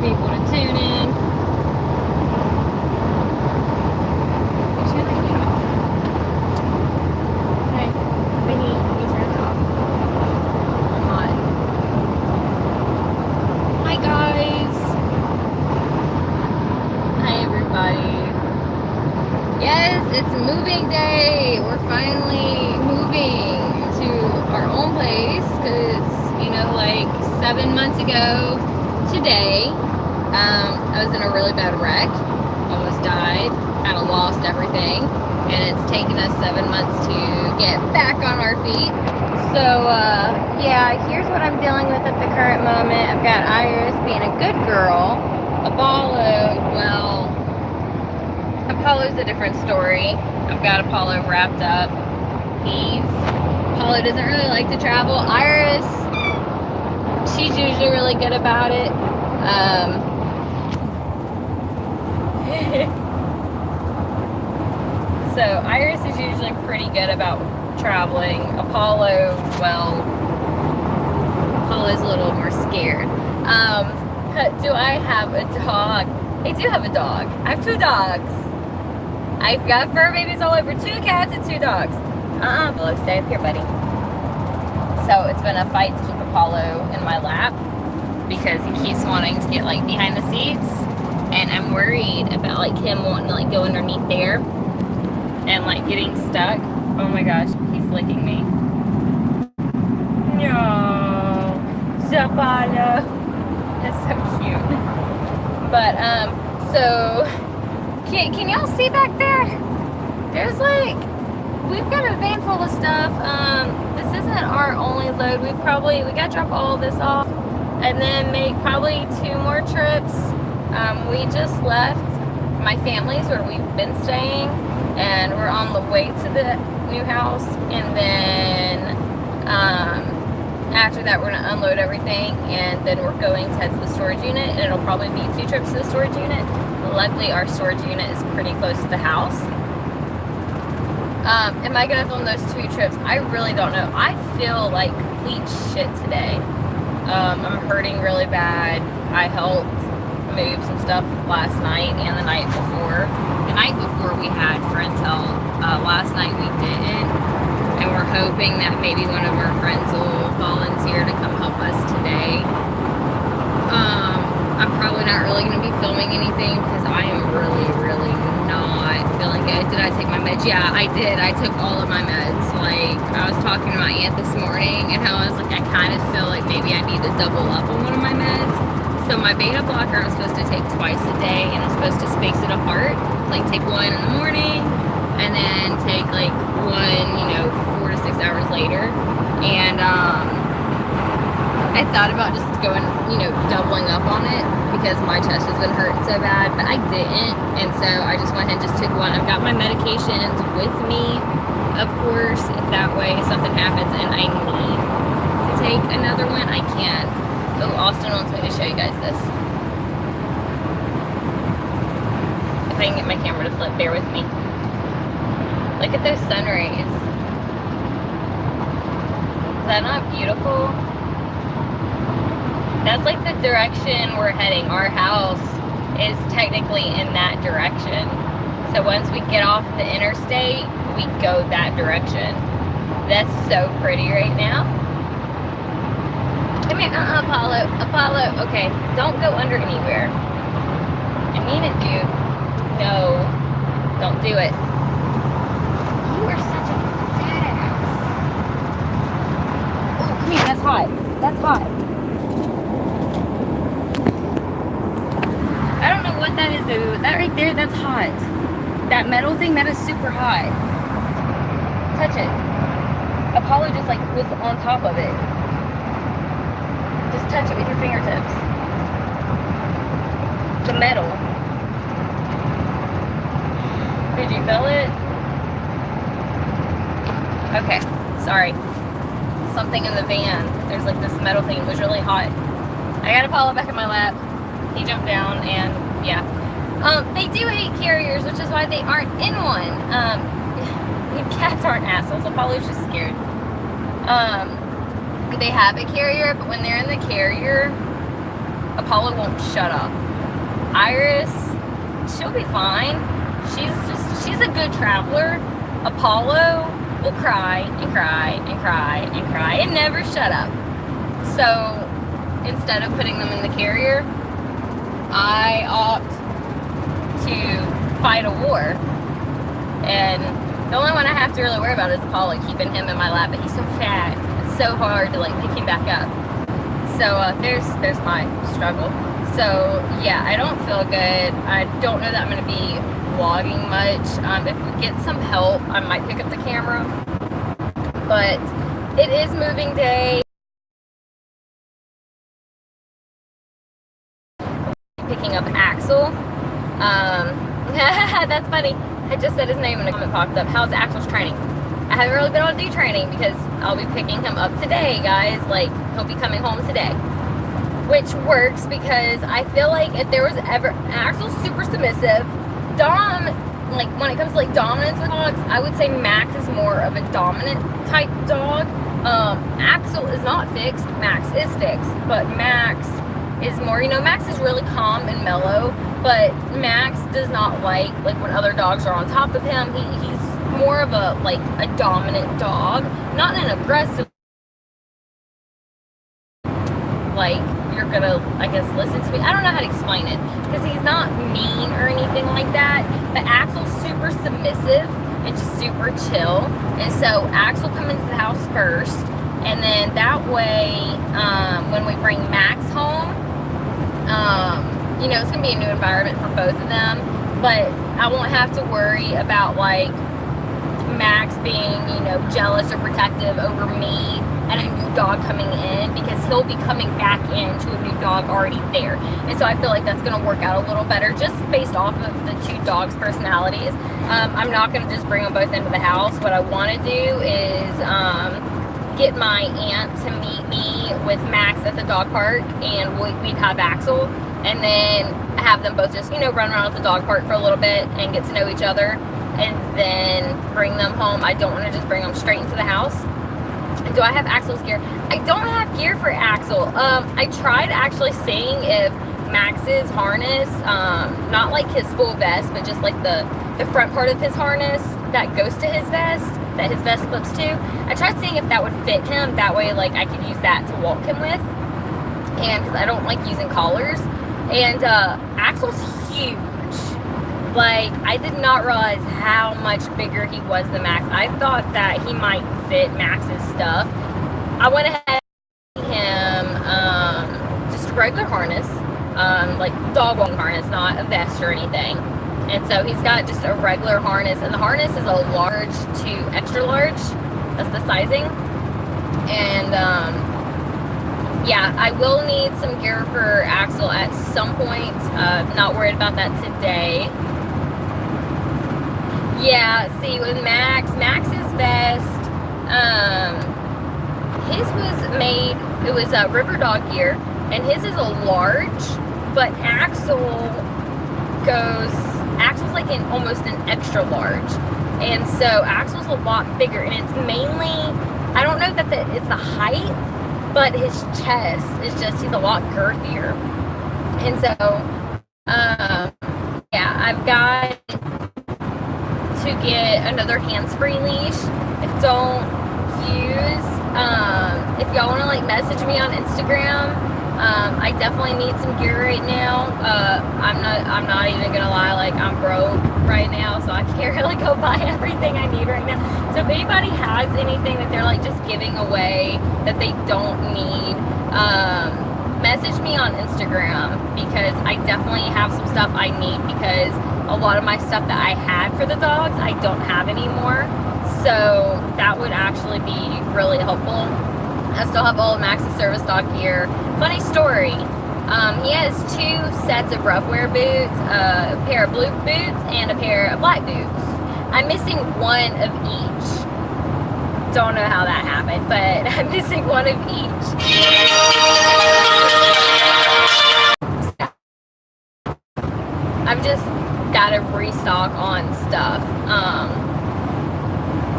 people to tune in. Okay, Vinny, you turn it off. I'm not. Hi guys. Hi everybody. Yes, it's moving day. We're finally moving to our own place because, you know, like 7 months ago today, I was in a really bad wreck. Almost died. Kind of lost everything. And it's taken us 7 months to get back on our feet. So, yeah, here's what I'm dealing with at the current moment. I've got Iris being a good girl. Apollo, well, Apollo's a different story. I've got Apollo wrapped up. Apollo doesn't really like to travel. Iris, she's usually really good about it. So Iris is usually pretty good about traveling. Apollo, well, Apollo's a little more scared. Do I have a dog? I do have a dog. I have 2 dogs. I've got fur babies all over, 2 cats and 2 dogs. Below, stay up here, buddy. So it's been a fight to keep Apollo in my lap because he keeps wanting to get like behind the seats, and I'm worried about like him wanting to like go underneath there and like getting stuck. Oh my gosh, he's licking me. No, Apollo. That's so cute. But so can y'all see back there? There's like, we've got a van full of stuff. This isn't our only load. We gotta drop all this off and then make probably 2 more trips. We just left my family's where we've been staying, and we're on the way to the new house, and then after that we're gonna unload everything, and then we're going to head to the storage unit, and it'll probably be 2 trips to the storage unit. Luckily our storage unit is pretty close to the house. Am I gonna film those 2 trips? I really don't know. I feel like complete shit today. I'm hurting really bad. I helped move some stuff last night and the night before. The night before we had friends help. Last night we didn't, and we're hoping that maybe one of our friends will volunteer to come help us today. I'm probably not really going to be filming anything because I am really, really not feeling good. Did I take my meds? Yeah, I did. I took all of my meds. Like, I was talking to my aunt this morning, and how I was like, I kind of feel like maybe I need to double up on one of my meds. So my beta blocker I'm supposed to take twice a day, and I'm supposed to space it apart. Like, take one in the morning, and then take like one, 4 to 6 hours later. And I thought about just going, doubling up on it because my chest has been hurting so bad, but I didn't. And so I just went ahead and just took one. I've got my medications with me, of course, if that way if something happens and I need to take another one, I can. Oh, Austin wants me to show you guys this. If I can get my camera to flip, bear with me. Look at those sun rays. Is that not beautiful? That's like the direction we're heading. Our house is technically in that direction. So once we get off the interstate, we go that direction. That's so pretty right now. Come here, Apollo. Apollo, okay, don't go under anywhere. I mean it, dude. No, don't do it. You are such a badass. Oh, come here, that's hot. That's hot. I don't know what that is, though. That right there, that's hot. That metal thing, that is super hot. Touch it. Apollo just like was on top of it. Just touch it with your fingertips. The metal. Did you feel it? Okay, sorry. Something in the van. There's like this metal thing. It was really hot. I got Apollo back in my lap. He jumped down, and yeah. They do hate carriers, which is why they aren't in one. Cats aren't assholes. Apollo's just scared. They have a carrier, but when they're in the carrier, Apollo won't shut up. Iris, she'll be fine. She's a good traveler. Apollo will cry and cry and cry and cry and never shut up. So instead of putting them in the carrier, I opt to fight a war. And the only one I have to really worry about is Apollo, keeping him in my lap, but he's so fat. It's so hard to like pick him back up. So there's my struggle. So yeah, I don't feel good. I don't know that I'm going to be vlogging much. If we get some help, I might pick up the camera. But it is moving day. Picking up Axel. That's funny. I just said his name and a comment popped up. How's Axel's training? I haven't really been on D training because I'll be picking him up today, guys. Like, he'll be coming home today. Which works because I feel like if there was ever... Axel's super submissive. Dom, like, when it comes to, like, dominance with dogs, I would say Max is more of a dominant type dog. Axel is not fixed. Max is fixed. But Max is more, you know, Max is really calm and mellow, but Max does not like when other dogs are on top of him. He's more of a, like, a dominant dog, not an aggressive, like, you're gonna, I guess, listen to me. I don't know how to explain it, because he's not mean or anything like that, but Axel's super submissive and just super chill, and so Axel comes into the house first, and then that way, when we bring Max home, you know, it's gonna be a new environment for both of them, but I won't have to worry about, like, Max being, you know, jealous or protective over me and a new dog coming in, because he'll be coming back into a new dog already there. And so I feel like that's going to work out a little better just based off of the two dogs' personalities. I'm not going to just bring them both into the house. What I want to do is get my aunt to meet me with Max at the dog park, and we'd have Axel, and then have them both just, you know, run around at the dog park for a little bit and get to know each other, and then bring them home. I don't want to just bring them straight into the house. Do I have Axel's gear? I don't have gear for Axel. I tried actually seeing if Max's harness, not like his full vest, but just like the front part of his harness that goes to his vest, that his vest clips to. I tried seeing if that would fit him. That way, like, I could use that to walk him with. And because I don't like using collars. And Axel's huge. Like, I did not realize how much bigger he was than Max. I thought that he might fit Max's stuff. I went ahead and him just a regular harness, like dog walking harness, not a vest or anything. And so he's got just a regular harness, and the harness is a large to extra large. That's the sizing. And yeah, I will need some gear for Axel at some point. Not worried about that today. Yeah, see, with Max's vest, his was made, it was a River Dog gear, and his is a large, but Axel's like almost an extra large, and so Axel's a lot bigger, and it's mainly, I don't know that it's the height, but his chest is just, he's a lot girthier, and so, yeah, I've got to get another hands-free leash. If y'all want to, like, message me on Instagram, I definitely need some gear right now. I'm not even gonna lie, like, I'm broke right now, so I can't really go buy everything I need right now. So if anybody has anything that they're, like, just giving away that they don't need, message me on Instagram, because I definitely have some stuff I need, because a lot of my stuff that I had for the dogs, I don't have anymore. So that would actually be really helpful. I still have all of Max's service dog gear. Funny story, he has 2 sets of rough wear boots, a pair of blue boots and a pair of black boots. I'm missing one of each. Don't know how that happened, but I'm missing one of each. I've just got to restock on stuff.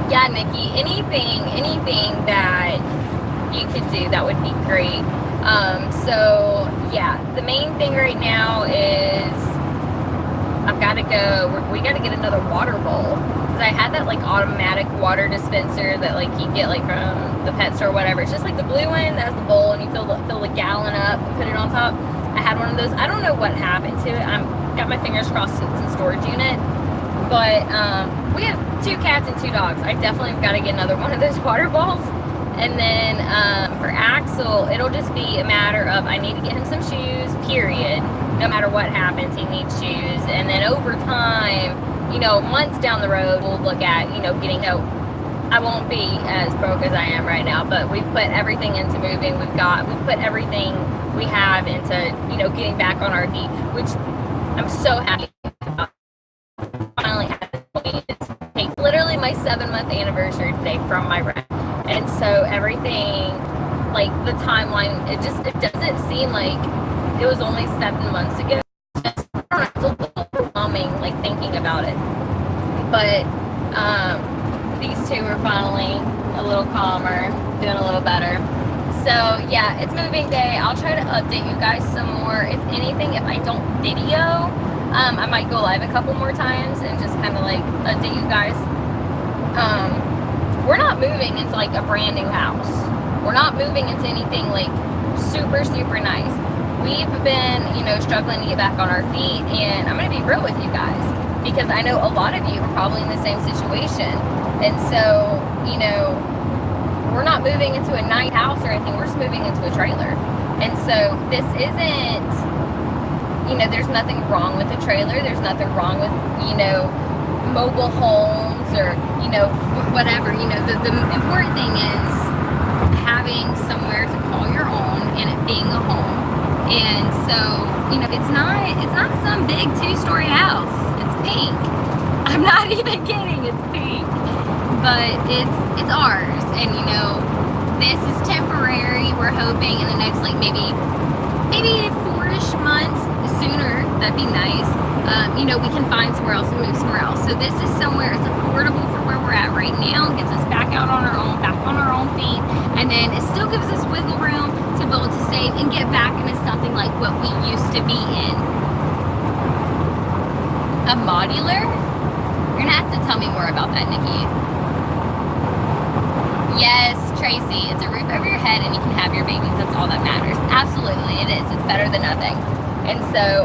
Yeah, Nikki, anything that you could do, that would be great. So yeah, the main thing right now is I've got to go. We got to get another water bowl because I had that like automatic water dispenser that like you get like from the pet store or whatever. It's just like the blue one that has the bowl and you fill the gallon up and put it on top. I had one of those. I don't know what happened to it. I'm got my fingers crossed it's in storage unit. But we have 2 cats and 2 dogs. I definitely got to get another one of those water bowls. And then for Axel, it'll just be a matter of I need to get him some shoes, period. No matter what happens, he needs shoes. And then over time, you know, months down the road, we'll look at, you know, getting out. I won't be as broke as I am right now, but we've put everything into moving. We've put everything we have into, you know, getting back on our feet, which I'm so happy about. Finally at the point. It's literally my 7-month anniversary today from my rent. And so everything, like the timeline, it doesn't seem like it was only 7 months ago. It's a little overwhelming, like thinking about it. But these 2 are finally a little calmer, doing a little better. So yeah, it's moving day. I'll try to update you guys some more. If anything, if I don't video, I might go live a couple more times and just kind of like update you guys. We're not moving into like a brand new house. We're not moving into anything like super, super nice. We've been, you know, struggling to get back on our feet, and I'm going to be real with you guys because I know a lot of you are probably in the same situation. And so, you know, we're not moving into a nice house or anything. We're just moving into a trailer. And so this isn't, you know, there's nothing wrong with a trailer. There's nothing wrong with, you know, mobile homes or, you know, whatever. You know, the important thing is having somewhere to call your own and it being a home. And so, you know, it's not some big 2-story house. It's pink. I'm not even kidding. It's pink. But it's ours. And, you know, this is temporary. We're hoping in the next, like, maybe 4-ish months, sooner, that'd be nice. You know, we can find somewhere else and move somewhere else. So this is somewhere, it's affordable for where we're at right now, gets us back out on our own, back on our own feet, and then it still gives us wiggle room to be able to save and get back into something like what we used to be in. A modular? You're gonna have to tell me more about that, Nikki. Yes, Tracy, it's a roof over your head and you can have your babies. That's all that matters. Absolutely, it is. It's better than nothing. And so,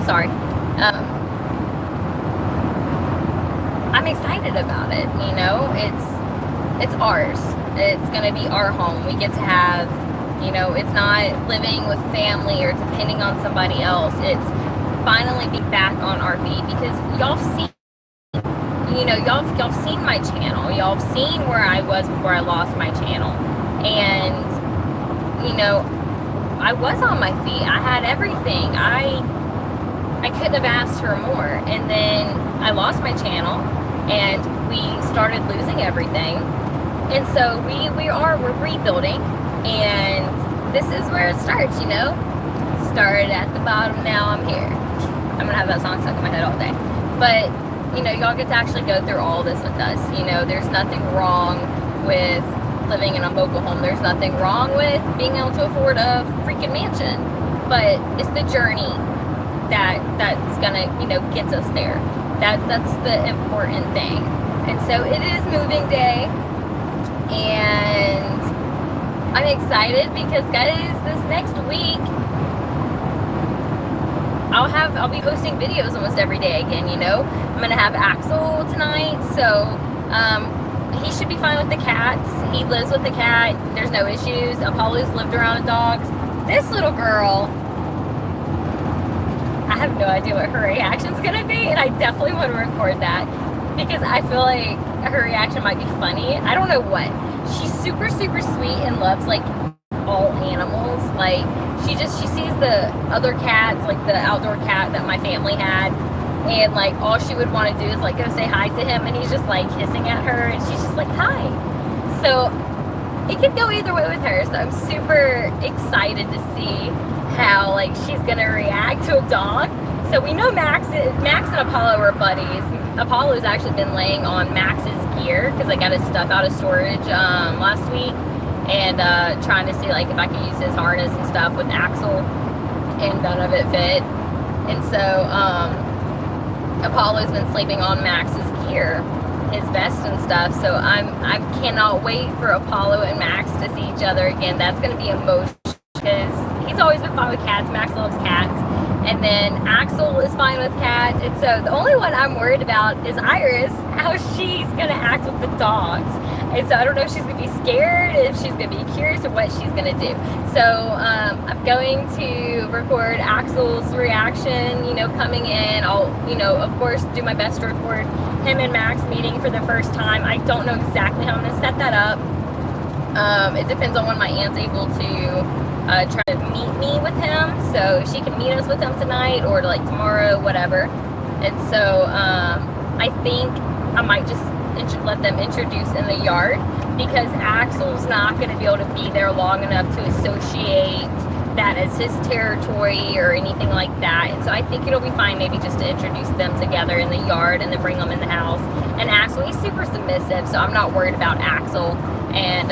sorry. I'm excited about it. You know, it's ours. It's gonna be our home. We get to have, you know, it's not living with family or depending on somebody else. It's finally be back on our feet because y'all see. You know, y'all seen my channel. Y'all have seen where I was before I lost my channel. And, you know, I was on my feet. I had everything. I couldn't have asked for more. And then I lost my channel and we started losing everything. And so we're rebuilding, and this is where it starts, you know. Started at the bottom, now I'm here. I'm gonna have that song stuck in my head all day. But you know, y'all get to actually go through all this with us. You know, there's nothing wrong with living in a mobile home. There's nothing wrong with being able to afford a freaking mansion. But it's the journey that's gonna, you know, gets us there. That's the important thing. And so it is moving day, and I'm excited because, guys, this next week I'll be posting videos almost every day again. You know, I'm gonna have Axel tonight, so he should be fine with the cats. He lives with the cat. There's no issues. Apollo's lived around dogs. This little girl, I have no idea what her reaction's gonna be, and I definitely want to record that because I feel like her reaction might be funny. I don't know what. She's super, super sweet and loves like all animals. Like she sees the other cats, like the outdoor cat that my family had, and like all she would want to do is like go say hi to him, and he's just like hissing at her, and she's just like hi. So it could go either way with her. So I'm super excited to see how like she's gonna react to a dog. So we know Max and Apollo are buddies. Apollo's actually been laying on Max's gear because I got his stuff out of storage last week, and trying to see like if I could use his harness and stuff with Axel, and none of it fit. And so Apollo's been sleeping on Max's gear, his vest and stuff. So I cannot wait for Apollo and Max to see each other again. That's going to be emotional because he's always been fine with cats. Max loves cats. And then Axel is fine with cats. And so the only one I'm worried about is Iris, how she's going to act with the dogs. And so I don't know if she's going to be scared, if she's going to be curious, or what she's going to do. So I'm going to record Axel's reaction, you know, coming in. I'll, you know, of course, do my best to record him and Max meeting for the first time. I don't know exactly how I'm going to set that up. It depends on when my aunt's able to try to meet me with him, so she can meet us with him tonight or like tomorrow, whatever. And so I think I might just let them introduce in the yard, because Axel's not going to be able to be there long enough to associate that as his territory or anything like that. And so I think it'll be fine maybe just to introduce them together in the yard and then bring them in the house. And Axel, he's super submissive, so I'm not worried about Axel. And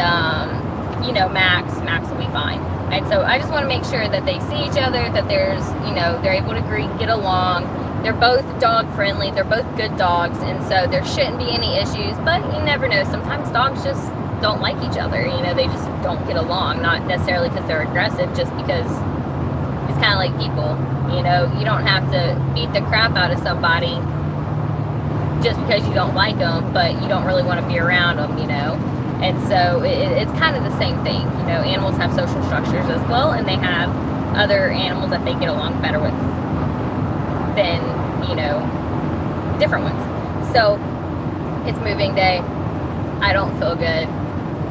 you know, Max will be fine. And so I just want to make sure that they see each other, that there's, you know, they're able to get along. They're both dog friendly. They're both good dogs. And so there shouldn't be any issues, but you never know. Sometimes dogs just don't like each other. You know, they just don't get along. Not necessarily because they're aggressive, just because it's kind of like people. You know, you don't have to beat the crap out of somebody just because you don't like them, but you don't really want to be around them, you know. And so it's kind of the same thing. You know, animals have social structures as well, and they have other animals that they get along better with than, you know, different ones. So it's moving day. I don't feel good.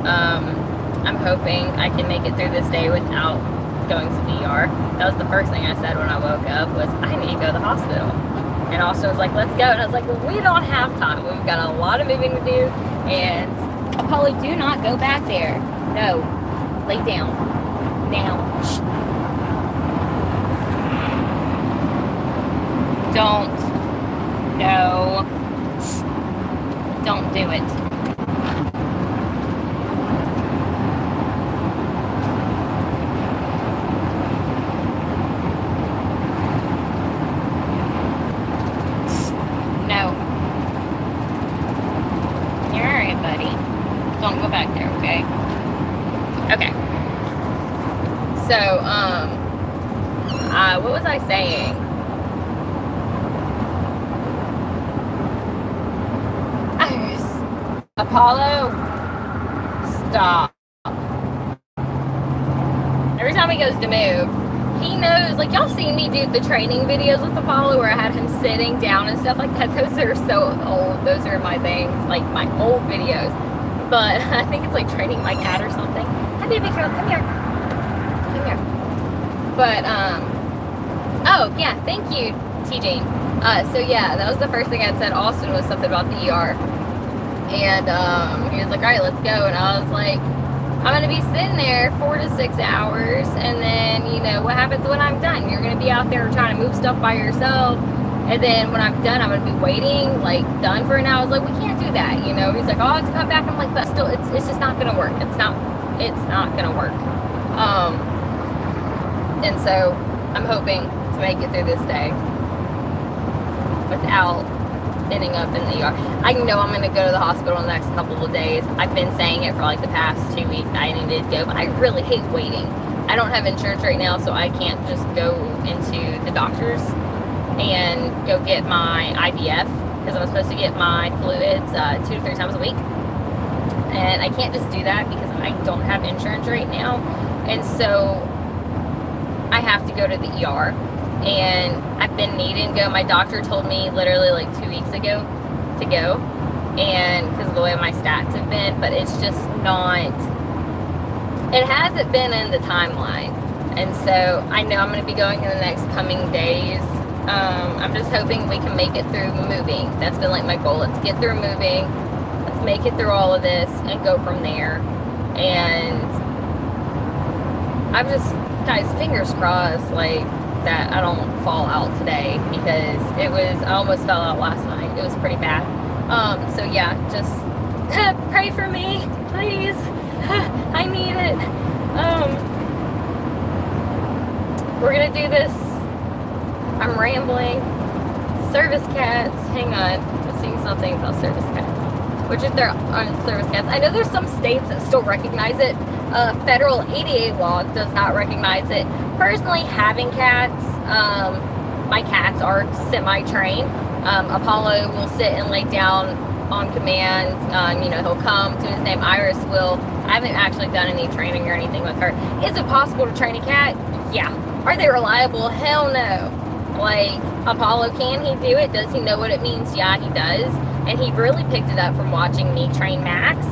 I'm hoping I can make it through this day without going to the ER. That was the first thing I said when I woke up, was I need to go to the hospital. And Austin was like, let's go. And I was like, well, we don't have time. We've got a lot of moving to do. And Apollo, do not go back there. No. Lay down. Now. Shh. Don't. No. Don't do it. No. You're alright, buddy. Don't go back there, okay? Okay. So, what was I saying? Iris. Apollo, stop. Every time he goes to move, he knows, like, y'all seen me do the training videos with Apollo where I had him sitting down and stuff like that. Those are so old. Those are my things, like my old videos. But I think it's like training my cat or something. Hi, baby girl, come here. Come here. But, oh, yeah, thank you, TJ. So, yeah, that was the first thing I said. Austin was something about the ER. And he was like, all right, let's go. And I was like, I'm going to be sitting there 4 to 6 hours. And then, you know, what happens when I'm done? You're going to be out there trying to move stuff by yourself. And then when I'm done, I'm going to be waiting, like, done for an hour. I was like, we can't do that, you know. He's like, oh, I have to come back. I'm like, but still, it's just not going to work. It's not going to work. And so I'm hoping to make it through this day without ending up in the ER. I know I'm going to go to the hospital in the next couple of days. I've been saying it for like the past 2 weeks. I needed to go, but I really hate waiting. I don't have insurance right now, so I can't just go into the doctor's and go get my IVF, because I'm supposed to get my fluids 2 to 3 times a week. And I can't just do that because I don't have insurance right now. And so I have to go to the ER. And I've been needing to go. My doctor told me literally like 2 weeks ago to go. And because of the way my stats have been, but it's just not, it hasn't been in the timeline. And so I know I'm going to be going in the next coming days. I'm just hoping we can make it through moving. That's been like my goal. Let's get through moving. Let's make it through all of this and go from there. And I'm just, guys, fingers crossed, like, that I don't fall out today, because I almost fell out last night. It was pretty bad. So yeah, just pray for me, please. I need it. We're gonna do this. I'm rambling. Service cats. Hang on. I'm seeing something about service cats. Which if they're on service cats, I know there's some states that still recognize it. Federal ADA law does not recognize it. Personally, having cats, my cats are semi-trained. Apollo will sit and lay down on command. He'll come to his name. Iris will. I haven't actually done any training or anything with her. Is it possible to train a cat? Yeah. Are they reliable? Hell no. Like, Apollo, can he do it? Does he know what it means? Yeah, he does. And he really picked it up from watching me train Max.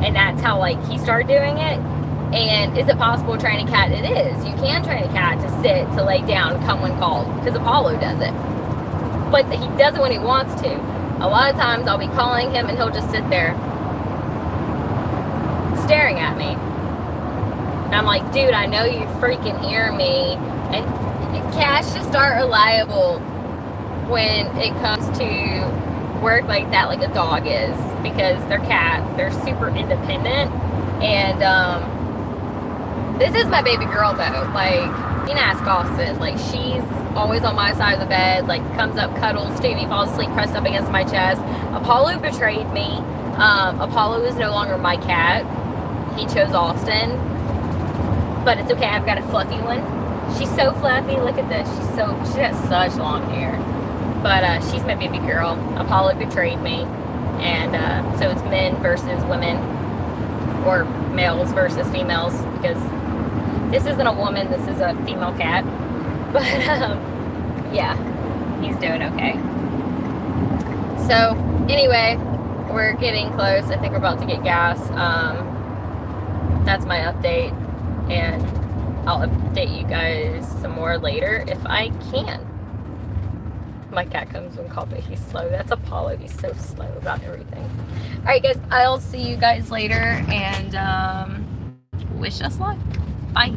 And that's how, he started doing it. And is it possible to train a cat? It is. You can train a cat to sit, to lay down, come when called. Because Apollo does it. But he does it when he wants to. A lot of times I'll be calling him and he'll just sit there staring at me. And I'm like, dude, I know you freaking hear me. And cats just aren't reliable when it comes to work like that, like a dog is. Because they're cats. They're super independent. And this is my baby girl, though. You can ask Austin. She's always on my side of the bed. Comes up, cuddles to me, falls asleep, pressed up against my chest. Apollo betrayed me. Apollo is no longer my cat. He chose Austin. But it's okay. I've got a fluffy one. She's so fluffy. Look at this. She has such long hair. But she's my baby girl. Apollo betrayed me. And so it's men versus women. Or males versus females. Because this isn't a woman. This is a female cat. But, yeah. He's doing okay. So, anyway, we're getting close. I think we're about to get gas. That's my update. And I'll update you guys some more later if I can. My cat comes and calls me. He's slow. That's Apollo. He's so slow about everything. Alright, guys. I'll see you guys later. And wish us luck. Bye.